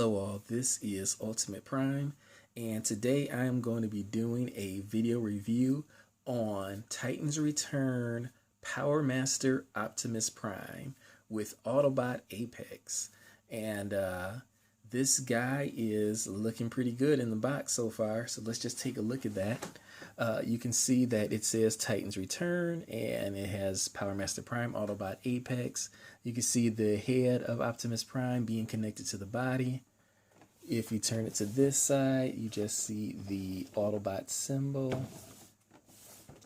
Hello all, this is Ultimate Prime, and today I am going to be doing a video review on Titans Return Power Master Optimus Prime with Autobot Apex. And this guy is looking pretty good in the box so far, so let's just take a look at that. You can see that it says Titans Return, and it has Power Master Prime, Autobot Apex. You can see the head of Optimus Prime being connected to the body. If you turn it to this side, you just see the Autobot symbol.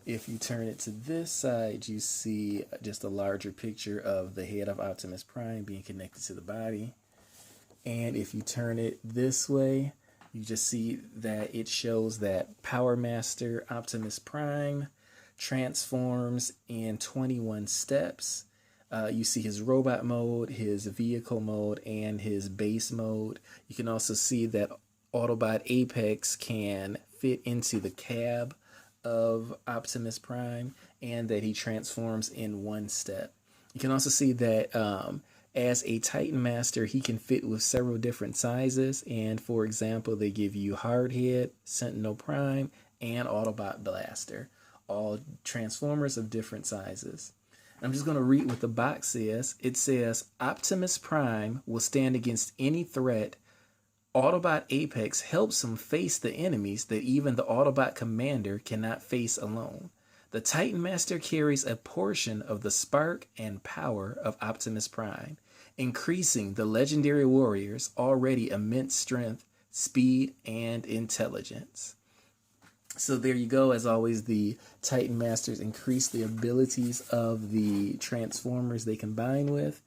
If you turn it to this side, you see just a larger picture of the head of Optimus Prime being connected to the body. And if you turn it this way, you just see that it shows that Power Master Optimus Prime transforms in 21 steps. You see his robot mode, his vehicle mode, and his base mode. You can also see that Autobot Apex can fit into the cab of Optimus Prime, and that he transforms in one step. You can also see that as a Titan Master, he can fit with several different sizes. And for example, they give you Hardhead, Sentinel Prime, and Autobot Blaster, all Transformers of different sizes. I'm just going to read what the box says. It says, Optimus Prime will stand against any threat. Autobot Apex helps him face the enemies that even the Autobot Commander cannot face alone. The Titan Master carries a portion of the spark and power of Optimus Prime, increasing the legendary warrior's already immense strength, speed, and intelligence. So there you go. As always, the Titan Masters increase the abilities of the Transformers they combine with.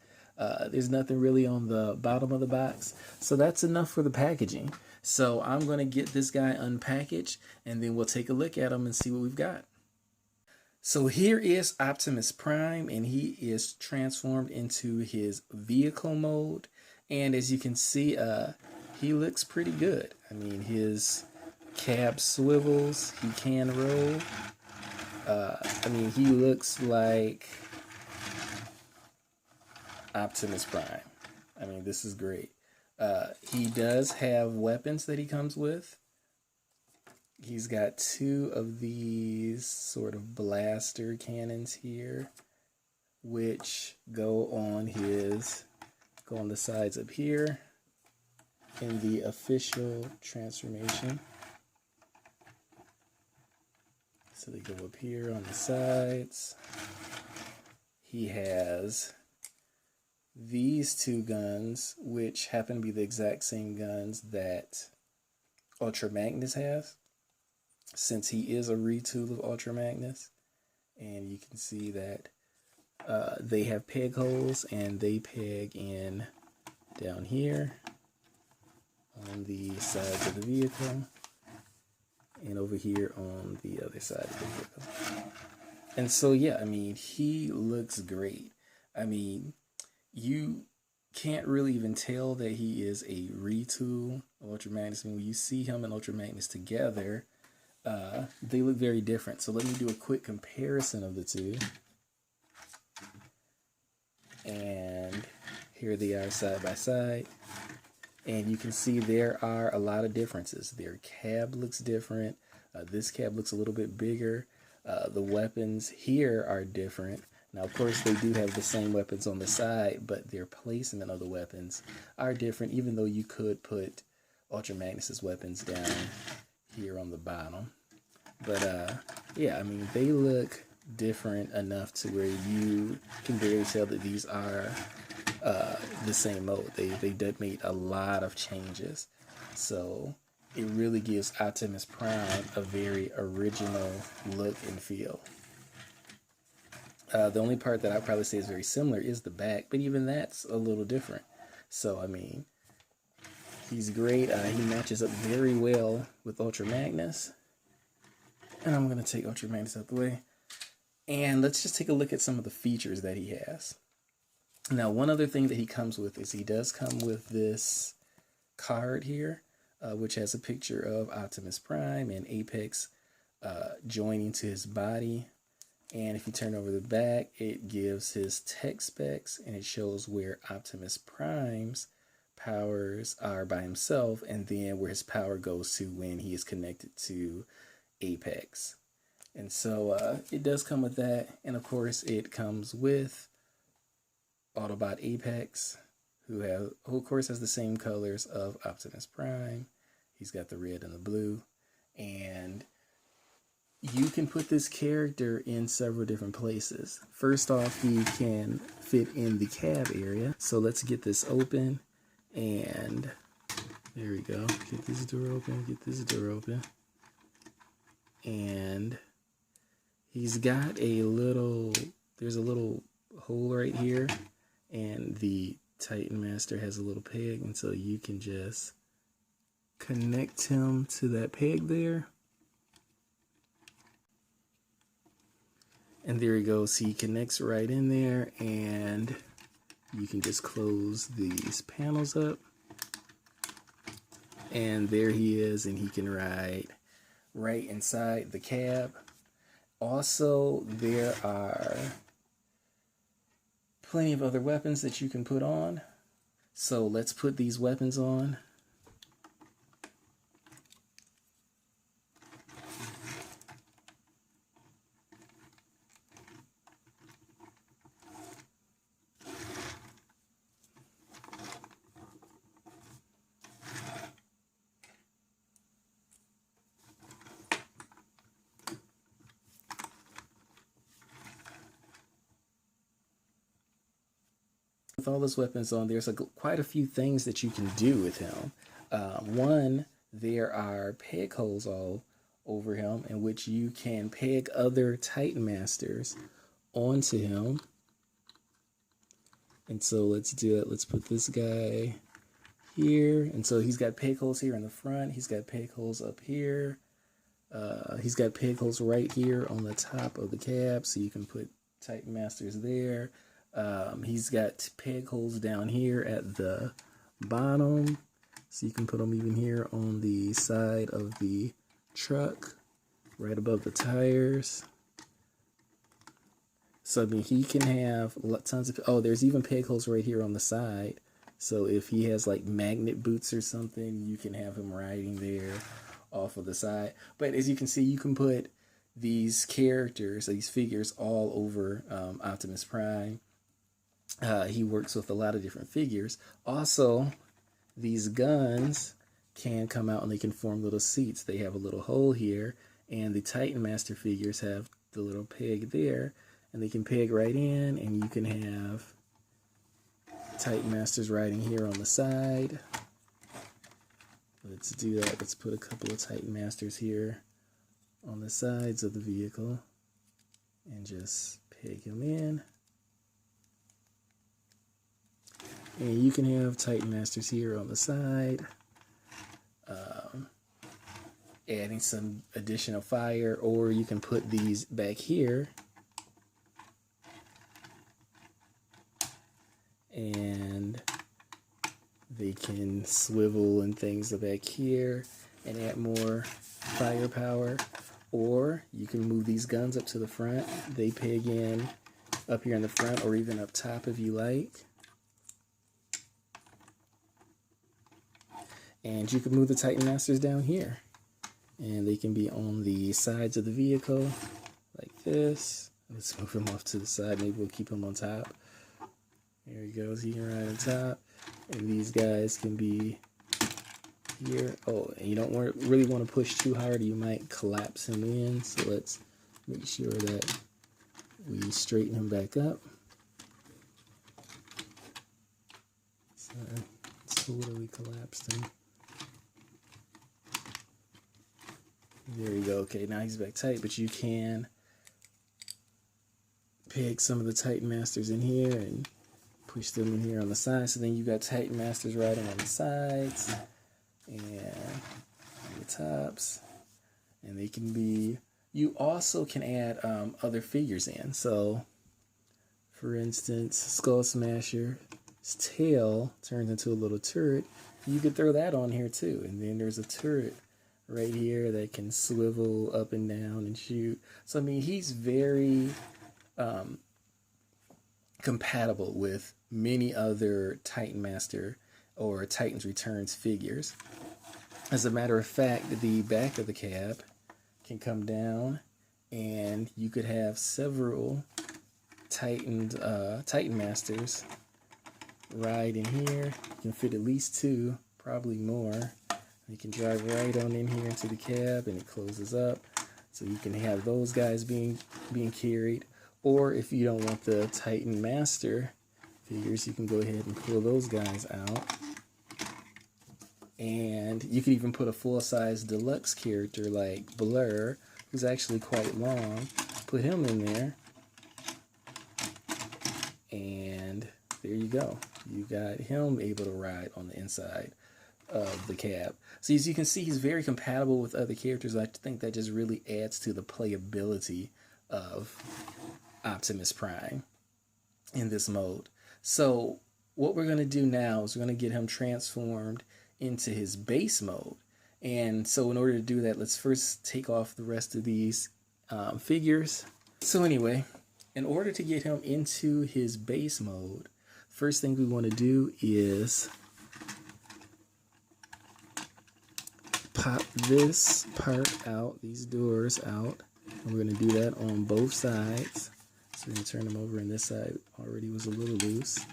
There's nothing really on the bottom of the box, so that's enough for the packaging. So I'm going to get this guy unpackaged, and then we'll take a look at him and see what we've got. So here is Optimus Prime, and he is transformed into his vehicle mode. And as you can see, he looks pretty good. I mean, his cab swivels, he can roll. I mean, he looks like Optimus Prime. I mean, this is great. He does have weapons that he comes with. He's got two of these sort of blaster cannons here, which go on the sides up here in the official transformation. So they go up here on the sides. He has these two guns, which happen to be the exact same guns that Ultra Magnus has, since he is a retool of Ultra Magnus. And you can see that they have peg holes, and they peg in down here on the sides of the vehicle, and over here on the other side of the vehicle. And so, yeah, I mean, he looks great. I mean, you can't really even tell that he is a retool of Ultra Magnus. I mean, when you see him and Ultra Magnus together, they look very different. So let me do a quick comparison of the two. And here they are side by side. And you can see there are a lot of differences. Their cab looks different. This cab looks a little bit bigger. The weapons here are different. Now, of course, they do have the same weapons on the side, but their placement of the weapons are different, even though you could put Ultra Magnus's weapons down here on the bottom. But, yeah, I mean, they look different enough to where you can barely tell that these are the same mode. They made a lot of changes, so it really gives Optimus Prime a very original look and feel. The only part that I'd probably say is very similar is the back, but even that's a little different. So I mean, he's great. He matches up very well with Ultra Magnus, and I'm going to take Ultra Magnus out the way, and let's just take a look at some of the features that he has. Now, one other thing that he comes with is he does come with this card here, which has a picture of Optimus Prime and Apex joining to his body. And if you turn over the back, it gives his tech specs, and it shows where Optimus Prime's powers are by himself, and then where his power goes to when he is connected to Apex. And so it does come with that. And of course, it comes with Autobot Apex, who of course has the same colors of Optimus Prime. He's got the red and the blue. And you can put this character in several different places. First off, he can fit in the cab area. So let's get this open. And there we go. Get this door open. Get this door open. And he's got there's a little hole right here. And the Titan Master has a little peg. And so you can just connect him to that peg there. And there he goes. He connects right in there, and you can just close these panels up. And there he is, and he can ride right inside the cab. Also, there are plenty of other weapons that you can put on. So let's put these weapons on. With all those weapons on, there's quite a few things that you can do with him. One, there are peg holes all over him in which you can peg other Titan Masters onto him. And so let's do it. Let's put this guy here. And so he's got peg holes here in the front. He's got peg holes up here. He's got peg holes right here on the top of the cab, so you can put Titan Masters there. He's got peg holes down here at the bottom, so you can put them even here on the side of the truck, right above the tires. So I mean, he can have tons of, there's even peg holes right here on the side. So if he has like magnet boots or something, you can have him riding there off of the side. But as you can see, you can put these characters, these figures all over Optimus Prime. He works with a lot of different figures. Also, these guns can come out and they can form little seats. They have a little hole here, and the Titan Master figures have the little peg there, and they can peg right in, and you can have Titan Masters riding here on the side. Let's do that. Let's put a couple of Titan Masters here on the sides of the vehicle and just peg him in. And you can have Titan Masters here on the side, adding some additional fire, or you can put these back here and they can swivel and things back here and add more firepower. Or you can move these guns up to the front. They peg in up here in the front or even up top if you like. And you can move the Titan Masters down here. And they can be on the sides of the vehicle like this. Let's move him off to the side. Maybe we'll keep him on top. There he goes. He can ride on top. And these guys can be here. Oh, and you don't really want to push too hard. You might collapse him in. So let's make sure that we straighten him back up. So totally collapsed him. There you go. Okay, now he's back tight, but you can peg some of the Titan Masters in here and push them in here on the side. So then you got Titan Masters riding on the sides and on the tops. And they can be, you also can add other figures in. So, for instance, Skull Smasher's tail turns into a little turret. You could throw that on here too. And then there's a turret right here that can swivel up and down and shoot. So I mean, he's very compatible with many other Titan Master or Titans Returns figures. As a matter of fact, the back of the cab can come down, and you could have several Titan Masters ride in here. You can fit at least 2, probably more. You can drive right on in here into the cab, and it closes up, so you can have those guys being carried. Or if you don't want the Titan Master figures, you can go ahead and pull those guys out. And you could even put a full-size deluxe character like Blur, who's actually quite long. Put him in there, and there you go. You got him able to ride on the inside of the cab. So as you can see, he's very compatible with other characters. I think that just really adds to the playability of Optimus Prime in this mode. So what we're going to do now is we're going to get him transformed into his base mode. And so in order to do that, let's first take off the rest of these figures. So anyway, in order to get him into his base mode, first thing we want to do is pop this part out, these doors out, and we're going to do that on both sides. So we're going to turn them over, and this side already was a little loose.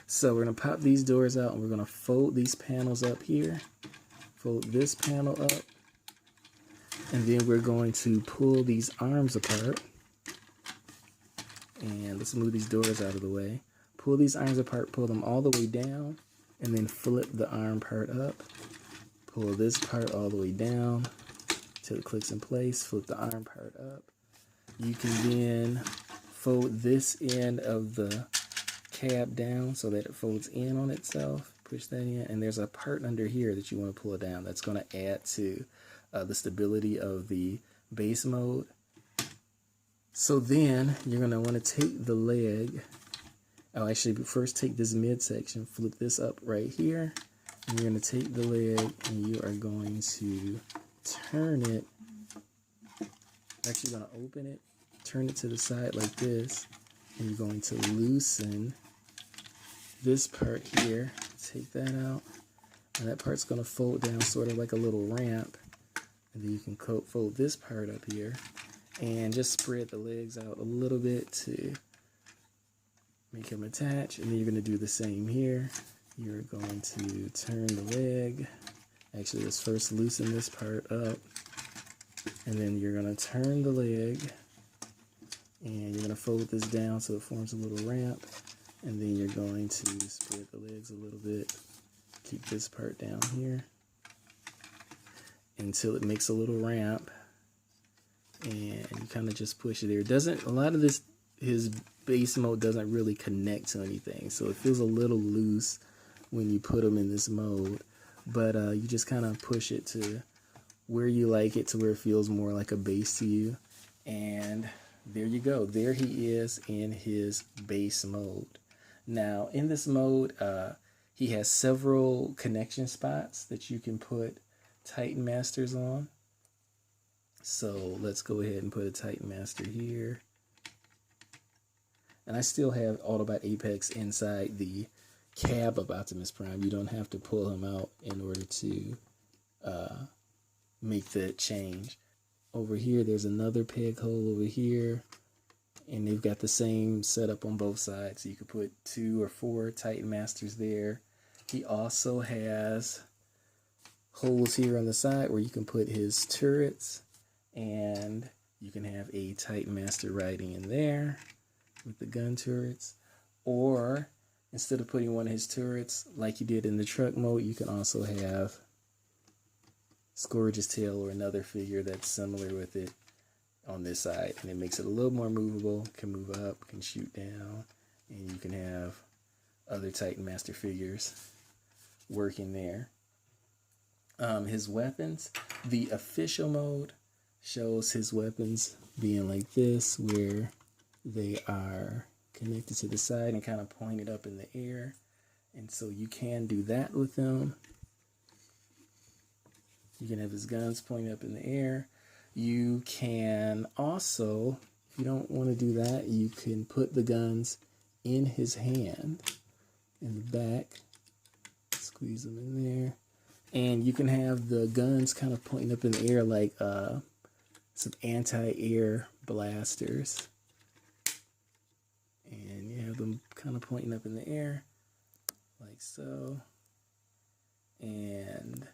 So we're going to pop these doors out, and we're going to fold these panels up here, fold this panel up, and then we're going to pull these arms apart. And let's move these doors out of the way. Pull these arms apart, pull them all the way down, and then flip the arm part up. Pull this part all the way down till it clicks in place, flip the arm part up. You can then fold this end of the cab down so that it folds in on itself. Push that in, and there's a part under here that you want to pull down. That's going to add to the stability of the base mode. So then you're going to want to take the leg. Oh, actually, first take this midsection, flip this up right here, and you're going to take the leg and you are going to turn it. Actually, going to open it, turn it to the side like this, and you're going to loosen this part here. Take that out, and that part's going to fold down sort of like a little ramp, and then you can fold this part up here and just spread the legs out a little bit to make them attach. And then you're going to do the same here. You're going to turn the leg. Actually, let's first loosen this part up, and then you're going to turn the leg, and you're going to fold this down so it forms a little ramp. And then you're going to spread the legs a little bit. Keep this part down here until it makes a little ramp, and you kind of just push it there. It doesn't, a lot of this, his base mode doesn't really connect to anything, so it feels a little loose when you put him in this mode. But you just kind of push it to where you like it, to where it feels more like a base to you. And there you go. There he is in his base mode. Now, in this mode, he has several connection spots that you can put Titan Masters on. So let's go ahead and put a Titan Master here. And I still have Autobot Apex inside the cab of Optimus Prime. You don't have to pull him out in order to make that change. Over here, there's another peg hole over here. And they've got the same setup on both sides. So you could put 2 or 4 Titan Masters there. He also has holes here on the side where you can put his turrets. And you can have a Titan Master riding in there with the gun turrets. Or instead of putting one of his turrets like you did in the truck mode, you can also have Scourge's tail or another figure that's similar with it on this side, and it makes it a little more movable. Can move up, can shoot down, and you can have other Titan Master figures working there. His weapons, the official mode shows his weapons being like this, where they are connected to the side and kind of pointed up in the air, and so you can do that with them. You can have his guns pointing up in the air. You can also, if you don't want to do that, you can put the guns in his hand in the back, squeeze them in there. And you can have the guns kind of pointing up in the air like some anti-air blasters. And you have them kind of pointing up in the air like so. And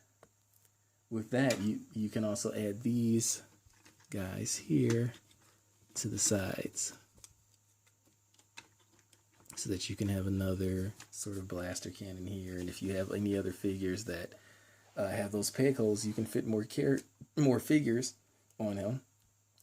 with that, you can also add these guys here to the sides so that you can have another sort of blaster cannon here. And if you have any other figures that have those peg holes, you can fit more figures on him.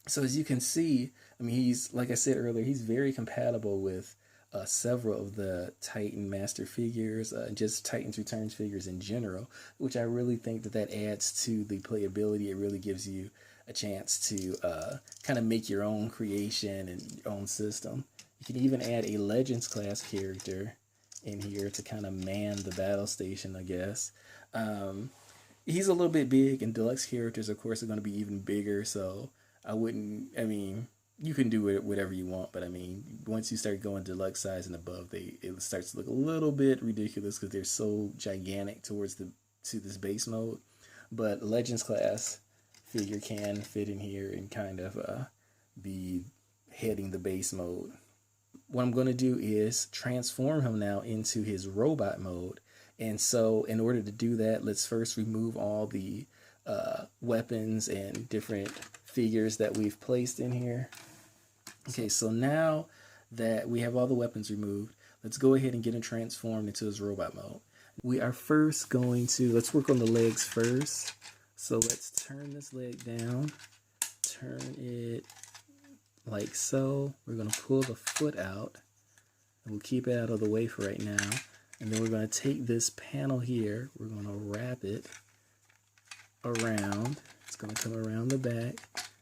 So as you can see, I mean, he's, like I said earlier, he's very compatible with several of the Titan Master figures, just Titans Returns figures in general, which I really think that adds to the playability. It really gives you a chance to kind of make your own creation and your own system. You can even add a Legends class character in here to kind of man the battle station, I guess. He's a little bit big, and deluxe characters, of course, are going to be even bigger, so I mean, you can do it whatever you want, but I mean, once you start going deluxe size and above, it starts to look a little bit ridiculous because they're so gigantic to this base mode. But Legends class figure can fit in here and kind of be heading the base mode. What I'm going to do is transform him now into his robot mode. And so in order to do that, let's first remove all the weapons and different figures that we've placed in here. Okay, so now that we have all the weapons removed, let's go ahead and get him transformed into his robot mode. We are first going to, let's work on the legs first. So let's turn this leg down, turn it like so. We're going to pull the foot out, and we'll keep it out of the way for right now. And then we're going to take this panel here, we're going to wrap it around. It's going to come around the back,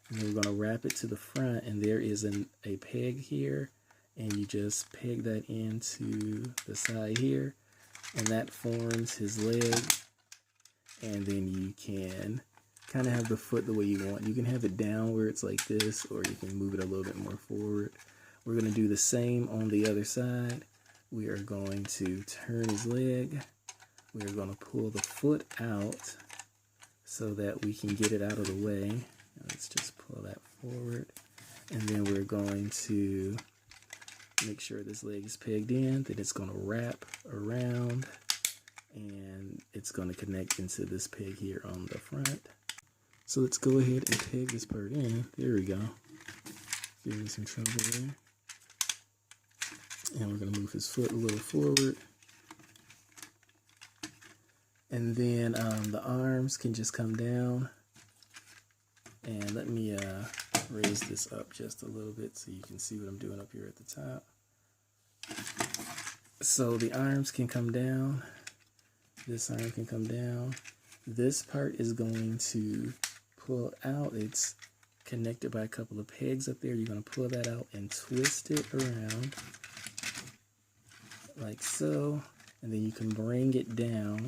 and then we're going to wrap it to the front, and there is a peg here, and you just peg that into the side here, and that forms his leg. And then you can kind of have the foot the way you want. You can have it down where it's like this, or you can move it a little bit more forward. We're going to do the same on the other side. We are going to turn his leg. We are going to pull the foot out so that we can get it out of the way. Let's just pull that forward. And then we're going to make sure this leg is pegged in. Then it's going to wrap around, and it's going to connect into this peg here on the front. So let's go ahead and peg this part in. There we go. Give me some trouble there. And we're going to move his foot a little forward. And then the arms can just come down. And let me raise this up just a little bit so you can see what I'm doing up here at the top. So the arms can come down. This arm can come down. This part is going to pull out. It's connected by a couple of pegs up there. You're going to pull that out and twist it around like so. And then you can bring it down.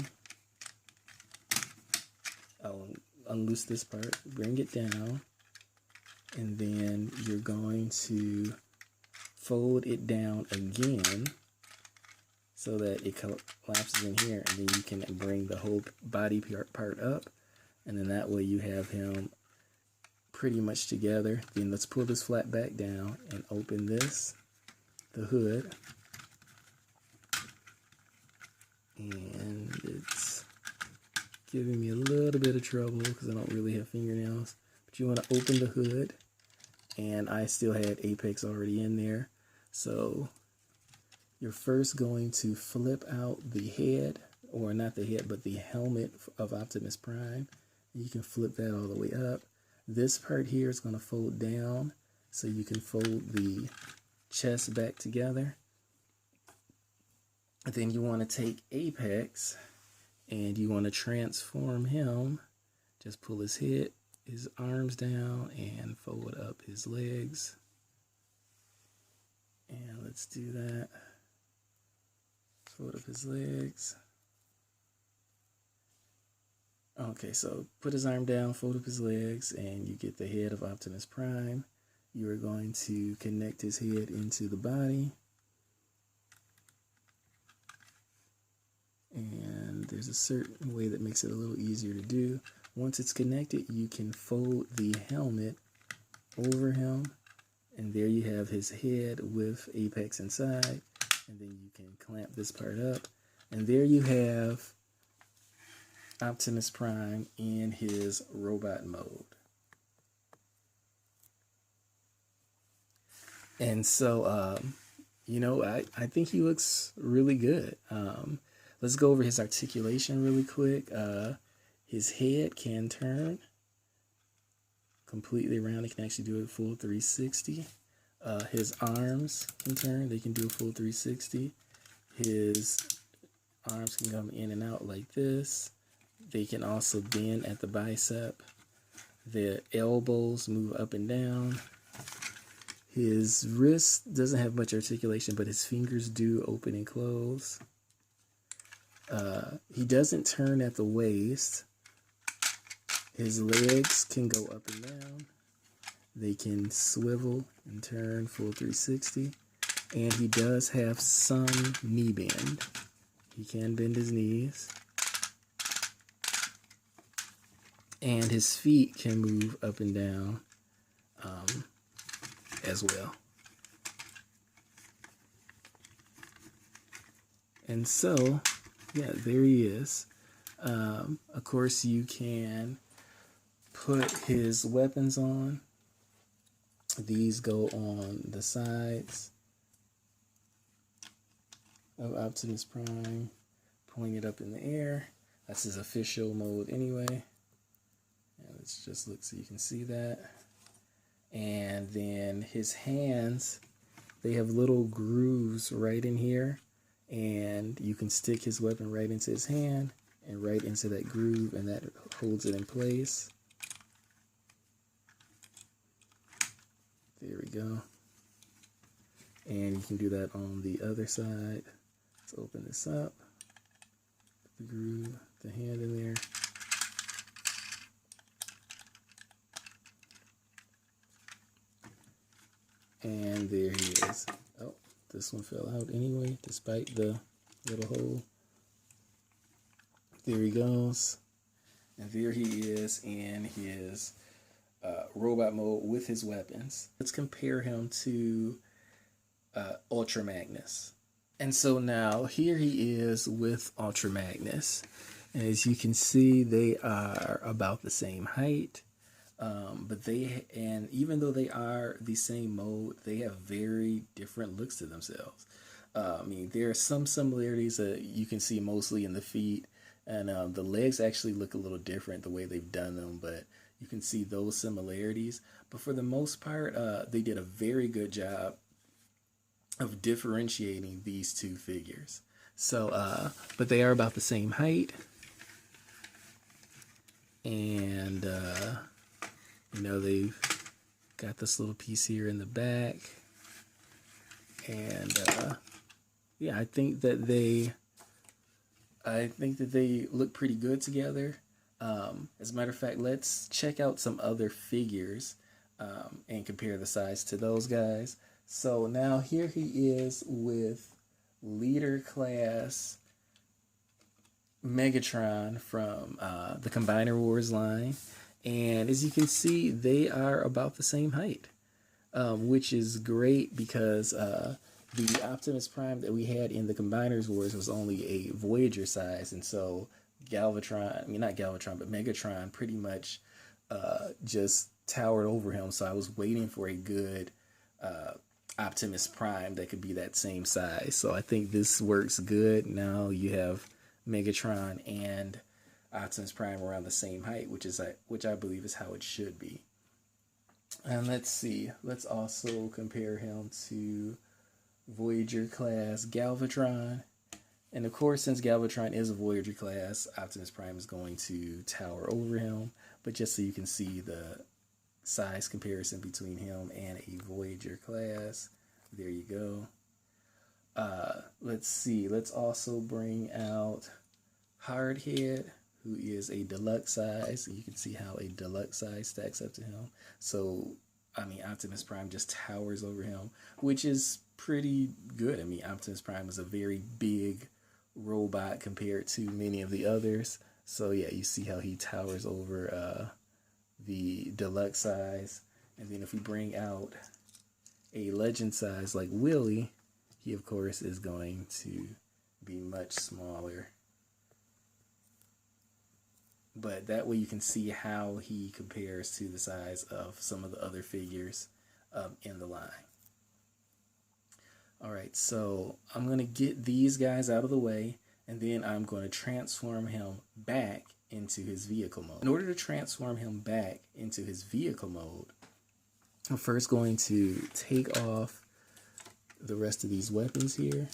I'll unloose this part, bring it down, and then you're going to fold it down again so that it collapses in here, and then you can bring the whole body part up, and then that way you have him pretty much together. Then let's pull this flat back down and open this, the hood, and it's giving me a little bit of trouble because I don't really have fingernails. But you want to open the hood, and I still had Apex already in there. So you're first going to flip out the head, or not the head, but the helmet of Optimus Prime. You can flip that all the way up. This part here is going to fold down, so you can fold the chest back together. And then you want to take Apex, and you want to transform him. Just pull his head, his arms down, and fold up his legs. And let's do that. Fold up his legs. Okay, so put his arm down, fold up his legs, and you get the head of Optimus Prime. You are going to connect his head into the body. And there's a certain way that makes it a little easier to do. Once it's connected, you can fold the helmet over him, and there you have his head with Apex inside, and then you can clamp this part up, and there you have Optimus Prime in his robot mode. And so, you know, I think he looks really good. Let's go over his articulation really quick. His head can turn completely around. It can actually do a full 360. His arms can turn. They can do a full 360. His arms can come in and out like this. They can also bend at the bicep. The elbows move up and down. His wrist doesn't have much articulation, but his fingers do open and close. He doesn't turn at the waist. His legs can go up and down. They can swivel and turn full 360. And he does have some knee bend. He can bend his knees. And his feet can move up and down as well. And so, yeah, there he is. Of course, you can put his weapons on. These go on the sides of Optimus Prime, pointed up in the air. That's his official mode anyway. And let's just look so you can see that. And then his hands, they have little grooves right in here. And you can stick his weapon right into his hand and right into that groove, and that holds it in place. There we go. And you can do that on the other side. Let's open this up. Put the groove, the hand in there. And there he is. Oh, this one fell out anyway, despite the little hole. There he goes. And there he is in his robot mode with his weapons. Let's compare him to Ultra Magnus. And so now here he is with Ultra Magnus. And as you can see, they are about the same height. But even though they are the same mode, they have very different looks to themselves. I mean, there are some similarities that you can see mostly in the feet, and the legs actually look a little different the way they've done them, but you can see those similarities. But for the most part, they did a very good job of differentiating these two figures. So, but they are about the same height, and you know, they've got this little piece here in the back. And yeah, I think that they look pretty good together. As a matter of fact, let's check out some other figures and compare the size to those guys. So now here he is with Leader Class Megatron from the Combiner Wars line. And as you can see, they are about the same height, which is great because the Optimus Prime that we had in the Combiners Wars was only a Voyager size. And so Megatron pretty much just towered over him. So I was waiting for a good Optimus Prime that could be that same size. So I think this works good. Now you have Megatron and Optimus Prime around the same height, which I believe is how it should be. And let's see. Let's also compare him to Voyager class Galvatron. And of course, since Galvatron is a Voyager class, Optimus Prime is going to tower over him. But just so you can see the size comparison between him and a Voyager class, there you go. Let's see. Let's also bring out Hardhead, who is a deluxe size. You can see how a deluxe size stacks up to him. So, I mean, Optimus Prime just towers over him, which is pretty good. I mean, Optimus Prime is a very big robot compared to many of the others. So yeah, you see how he towers over the deluxe size. And then if we bring out a legend size like Willie, he of course is going to be much smaller. But that way you can see how he compares to the size of some of the other figures in the line. Alright, so I'm going to get these guys out of the way, and then I'm going to transform him back into his vehicle mode. In order to transform him back into his vehicle mode, I'm first going to take off the rest of these weapons here,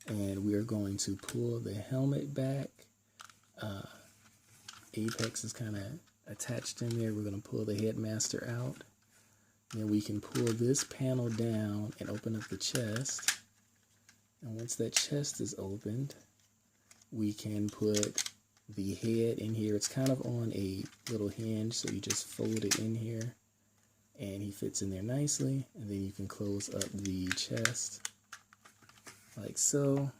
and we are going to pull the helmet back. Apex is kind of attached in there. We're going to pull the headmaster out. Then we can pull this panel down and open up the chest. And once that chest is opened, we can put the head in here. It's kind of on a little hinge, so you just fold it in here and he fits in there nicely. And then you can close up the chest like so.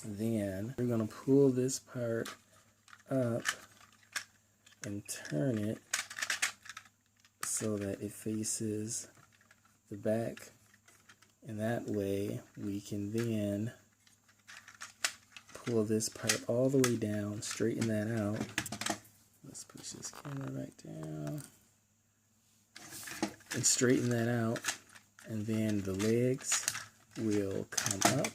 Then we're going to pull this part up and turn it so that it faces the back, and that way we can then pull this part all the way down, straighten that out. Let's push this camera back down and straighten that out, and then the legs will come up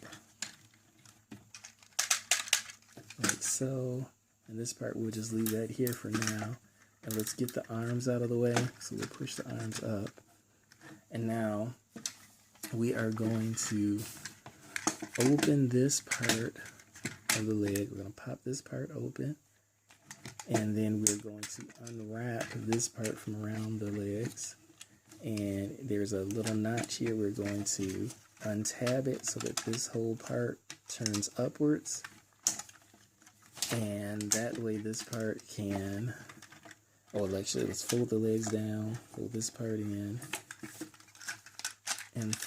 like so. And this part, we'll just leave that here for now. And let's get the arms out of the way. So we'll push the arms up. And now we are going to open this part of the leg. We're going to pop this part open. And then we're going to unwrap this part from around the legs. And there's a little notch here. We're going to untab it so that this whole part turns upwards. And that way this part can, actually let's fold the legs down, fold this part in, and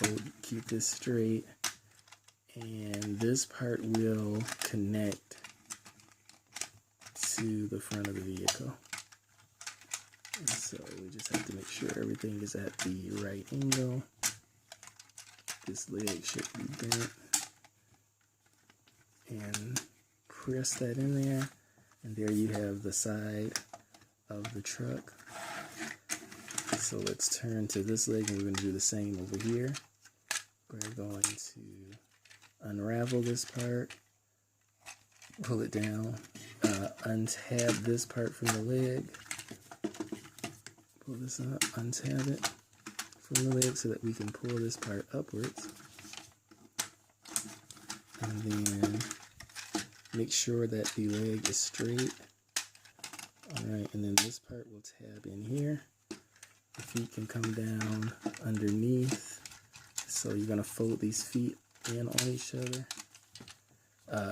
keep this straight. And this part will connect to the front of the vehicle. And so we just have to make sure everything is at the right angle. This leg should be bent. And press that in there, and there you have the side of the truck. So let's turn to this leg, and we're going to do the same over here. We're going to unravel this part, pull it down, untab this part from the leg, pull this up, untab it from the leg so that we can pull this part upwards, and then make sure that the leg is straight. Alright, and then this part will tab in here. The feet can come down underneath. So you're going to fold these feet in on each other.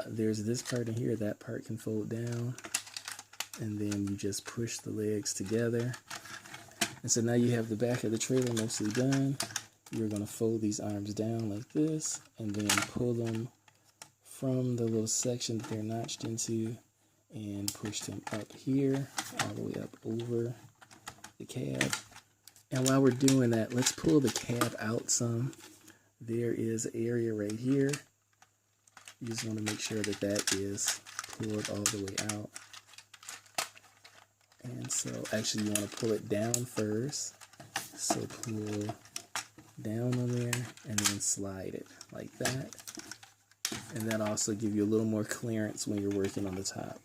There's this part in here. That part can fold down. And then you just push the legs together. And so now you have the back of the trailer mostly done. You're going to fold these arms down like this, and then pull them from the little section that they're notched into and push them up here, all the way up over the cab. And while we're doing that, let's pull the cab out some. There is an area right here. You just want to make sure that that is pulled all the way out. And so actually you want to pull it down first. So pull down on there and then slide it like that. And that also give you a little more clearance when you're working on the top.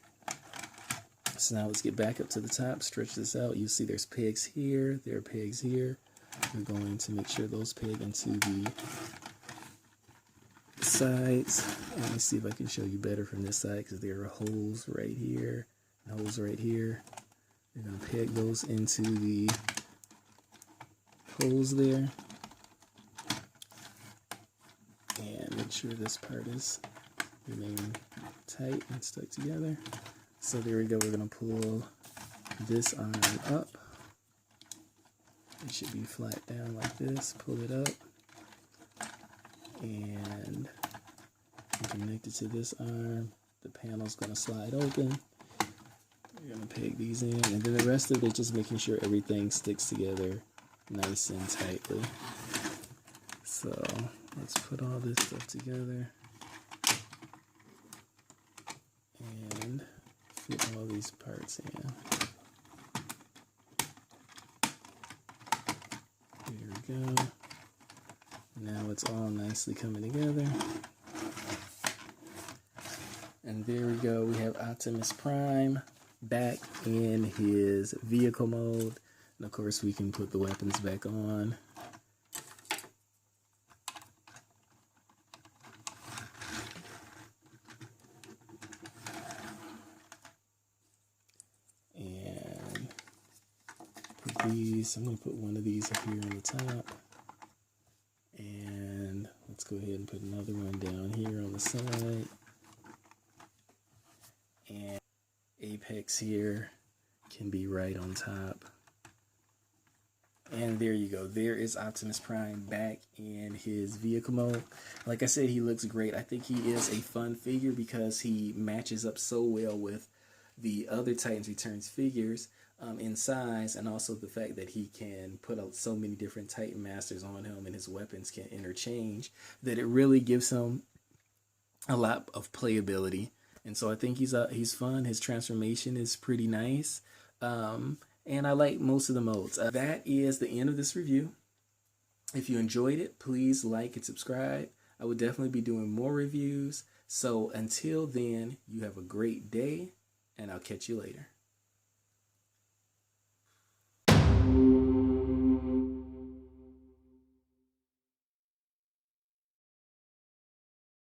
So now let's get back up to the top, stretch this out. You see there's pegs here, there are pegs here. We're going to make sure those peg into the sides. Let me see if I can show you better from this side, because there are holes right here and holes right here. You're going to peg those into the holes there. And make sure this part is remaining tight and stuck together. So there we go, we're going to pull this arm up. It should be flat down like this. Pull it up. And connected to this arm. The panel's going to slide open. We're going to peg these in, and then the rest of it, just making sure everything sticks together nice and tightly. So let's put all this stuff together and fit all these parts in. Here we go. Now it's all nicely coming together. And there we go. We have Optimus Prime back in his vehicle mode. And of course we can put the weapons back on. And put these, I'm going to put one of these up here on the top. And let's go ahead and put another one down here on the side. And apex here can be right on top. And there you go. There is Optimus Prime back in his vehicle mode. Like I said, he looks great. I think he is a fun figure because he matches up so well with the other Titans Returns figures in size, and also the fact that he can put out so many different Titan Masters on him and his weapons can interchange, that it really gives him a lot of playability. And so I think he's fun. His transformation is pretty nice. And I like most of the modes. That is the end of this review. If you enjoyed it, please like and subscribe. I will definitely be doing more reviews. So until then, you have a great day, and I'll catch you later.